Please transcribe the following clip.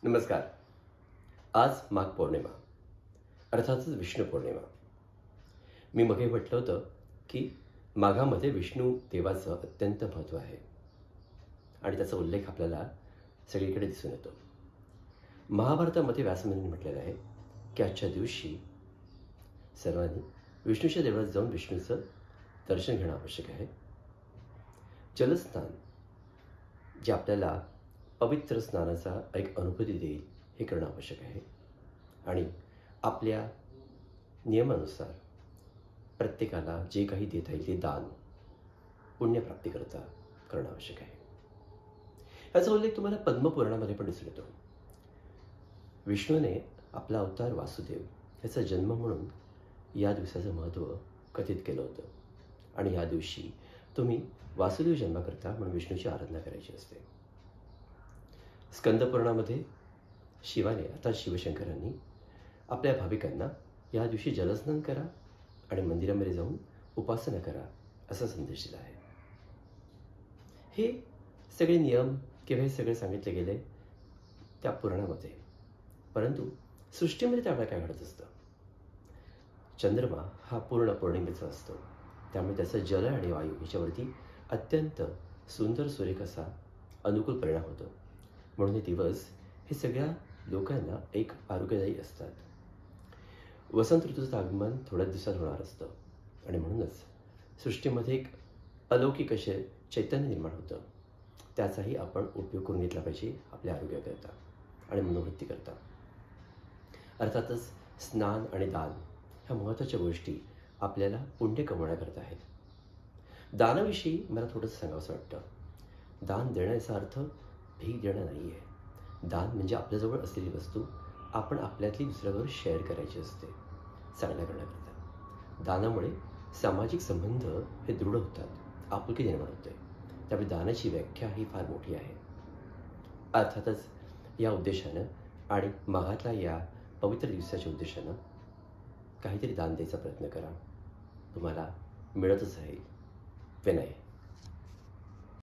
नमस्कार. आज माघ पौर्णिमा, अर्थातच विष्णू पौर्णिमा. मी मगे म्हटलं होतं की माघामध्ये विष्णू देवाचं अत्यंत महत्त्व आहे आणि त्याचा उल्लेख आपल्याला सगळीकडे दिसून येतो. महाभारतामध्ये व्यासमुनींनी म्हटलेलं आहे की आजच्या दिवशी सर्वांनी विष्णूच्या देवळात जाऊन विष्णूचं दर्शन घेणं आवश्यक आहे. जलस्नान जे आपल्याला पवित्र स्नानाचा एक अनुभूती देईल हे करणं आवश्यक आहे आणि आपल्या नियमानुसार प्रत्येकाला जे काही देता येईल ते दान पुण्यप्राप्तीकरता करणं आवश्यक आहे. याचा उल्लेख तुम्हाला पद्मपुराणामध्ये पण दिसून येतो. विष्णूने आपला अवतार वासुदेव याचा जन्म म्हणून या दिवसाचं महत्त्व कथित केलं होतं आणि या दिवशी तुम्ही वासुदेव जन्माकरता म्हणून विष्णूची आराधना करायची असते. स्कंदपुराणामध्ये शिवाने अर्थात शिवशंकरांनी आपल्या भाविकांना या दिवशी जलस्नान करा आणि मंदिरामध्ये जाऊन उपासना करा असा संदेश दिला आहे. हे सगळे नियम किंवा हे सगळे सांगितले गेले त्या पुराणामध्ये, परंतु सृष्टीमध्ये त्यावेळेला काय घडत असतं. चंद्रमा हा पूर्ण पौर्णिमेचा असतो, त्यामुळे त्याचा जल आणि वायू याच्यावरती अत्यंत सुंदर सुरेख असा अनुकूल परिणाम होतो. म्हणून हे दिवस हे सगळ्या लोकांना एक आरोग्यदायी असतात. वसंत ऋतूचं आगमन थोड्याच दिवसात होणार असतं आणि म्हणूनच सृष्टीमध्ये एक अलौकिक असे चैतन्य निर्माण होतं. त्याचाही आपण उपयोग करून घेतला पाहिजे आपल्या आरोग्याकरता आणि मनोवृत्ती करता. अर्थातच स्नान आणि दान ह्या महत्त्वाच्या गोष्टी आपल्याला पुण्य कमवण्याकरता आहेत. दानाविषयी मला थोडंसं सांगावंसं वाटतं. दान देण्याचा अर्थ भीक देणं नाही आहे. दान म्हणजे आपल्याजवळ असलेली वस्तू आपण आपल्यातली दुसऱ्याबरोबर शेअर करायची असते चांगल्या करण्याकरता. दानामुळे सामाजिक संबंध हे दृढ होतात, आपुलकी निर्माण होते. त्यामुळे दानाची व्याख्या ही फार मोठी आहे. अर्थातच या उद्देशानं आणि माघातल्या या पवित्र दिवसाच्या उद्देशानं काहीतरी दान द्यायचा प्रयत्न करा. तुम्हाला मिळतच राहील. विनय.